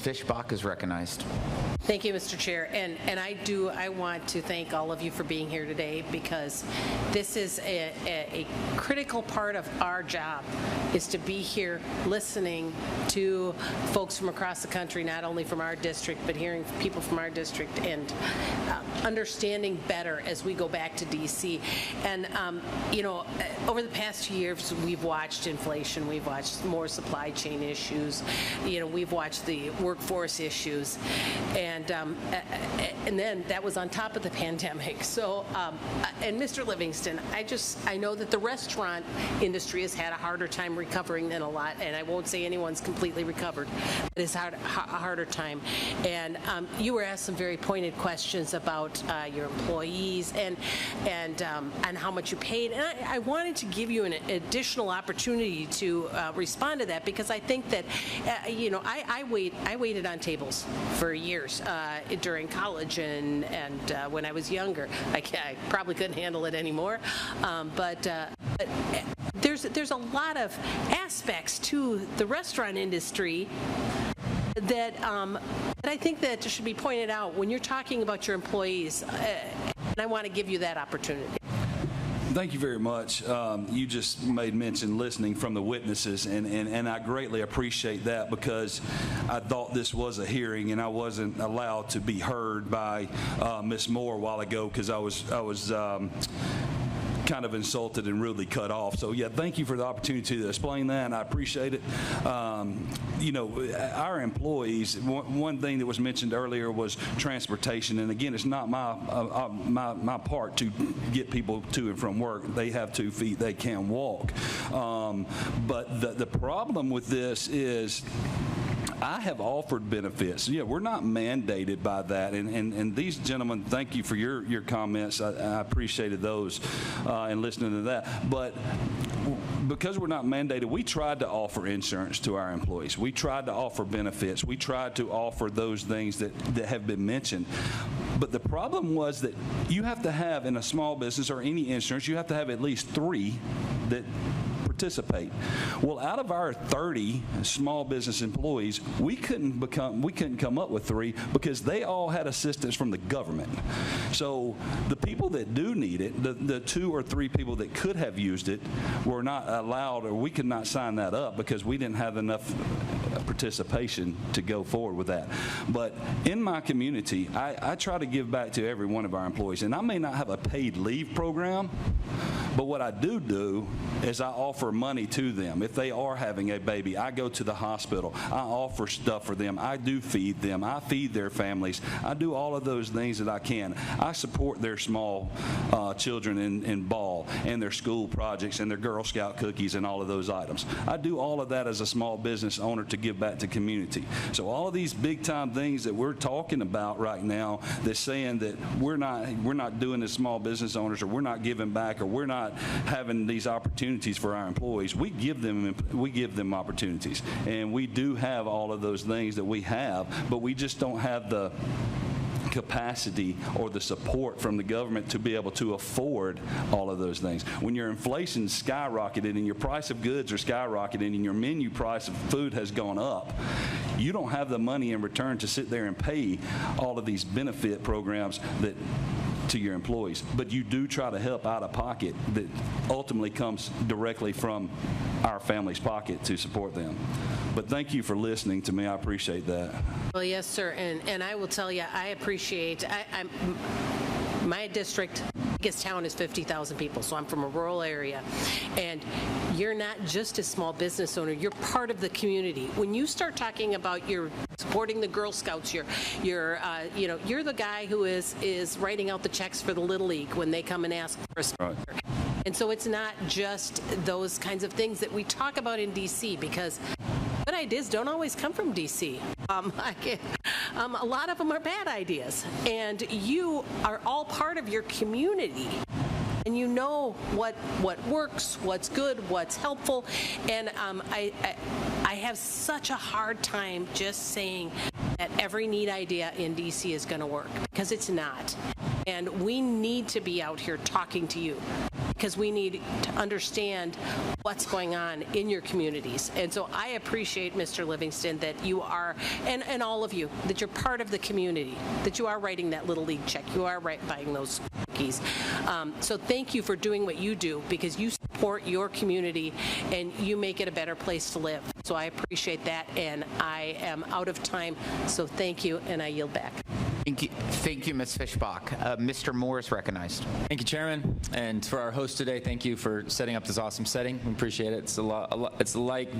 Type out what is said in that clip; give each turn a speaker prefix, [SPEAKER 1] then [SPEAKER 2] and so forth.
[SPEAKER 1] Fischbach is recognized.
[SPEAKER 2] Thank you, Mr. Chair. And I want to thank all of you for being here today, because this is a critical part of our job, is to be here listening to folks from across the country, not only from our district, but hearing people from our district and understanding better as we go back to D.C. And, over the past 2 years, we've watched inflation, we've watched more supply chain issues, we've watched the workforce issues, and then that was on top of the pandemic. So, and Mr. Livingston, I know that the restaurant industry has had a harder time recovering than a lot, and I won't say anyone's completely recovered, but it's a harder time. And you were asked some very pointed questions about your employees and how much you paid, and I wanted to give you an additional opportunity to respond to that, because I think that I waited on tables for years during college and when I was younger. I probably couldn't handle it anymore, but there's a lot of aspects to the restaurant industry that I think that should be pointed out when you're talking about your employees, and I want to give you that opportunity.
[SPEAKER 3] Thank you very much. You just made mention listening from the witnesses, and I greatly appreciate that, because I thought this was a hearing and I wasn't allowed to be heard by Ms. Moore a while ago, because I was kind of insulted and rudely cut off. So yeah, thank you for the opportunity to explain that, and I appreciate it. Our employees, one thing that was mentioned earlier was transportation, and again, it's not my part to get people to and from work. They have 2 feet, they can walk. But the problem with this is, I have offered benefits. Yeah, we're not mandated by that. And these gentlemen, thank you for your comments. I appreciated those and listening to that. But because we're not mandated, we tried to offer insurance to our employees. We tried to offer benefits. We tried to offer those things that have been mentioned. But the problem was that you have to have, in a small business or any insurance, you have to have at least 3 that participate. Well, out of our 30 small business employees, we couldn't come up with 3, because they all had assistance from the government. So the people that do need it, the 2 or 3 people that could have used it, were not allowed, or we could not sign that up because we didn't have enough participation to go forward with that. But in my community, I try to give back to every one of our employees, and I may not have a paid leave program, but what I do is I offer money to them. If they are having a baby, I go to the hospital. I offer stuff for them. I do feed them. I feed their families. I do all of those things that I can. I support their small children in ball and their school projects and their Girl Scout cookies and all of those items. I do all of that as a small business owner to give back to community. So all of these big time things that we're talking about right now, that's saying that we're not doing as small business owners, or we're not giving back, or we're not having these opportunities for our employees, we give them opportunities, and we do have all of those things that we have, but we just don't have the capacity or the support from the government to be able to afford all of those things. When your inflation's skyrocketed and your price of goods are skyrocketed and your menu price of food has gone up, you don't have the money in return to sit there and pay all of these benefit programs to your employees. But you do try to help out of pocket that ultimately comes directly from our family's pocket to support them. But thank you for listening to me. I appreciate that.
[SPEAKER 2] Well, yes, sir. And I will tell you, I appreciate, my district, biggest town is 50,000 people, so I'm from a rural area. And you're not just a small business owner, you're part of the community. When you start talking about your supporting the Girl Scouts, you're the guy who is writing out the checks for the Little League when they come and ask for a sponsor. Right. And so it's not just those kinds of things that we talk about in D.C., because good ideas don't always come from D.C. A lot of them are bad ideas, and you are all part of your community, and you know what works, what's good, what's helpful, and I have such a hard time just saying that every neat idea in D.C. is going to work, because it's not. And we need to be out here talking to you, because we need to understand what's going on in your communities. And so I appreciate, Mr. Livingston, that you are, and all of you, that you're part of the community, that you are writing that Little League check, you are buying those cookies. So thank you for doing what you do, because you support your community and you make it a better place to live. So I appreciate that, and I am out of time, so thank you, and I yield back.
[SPEAKER 1] Thank you, Ms. Fischbach. Mr. Moore is recognized.
[SPEAKER 4] Thank you, Chairman. And for our host today, thank you for setting up this awesome setting. We appreciate it. It's like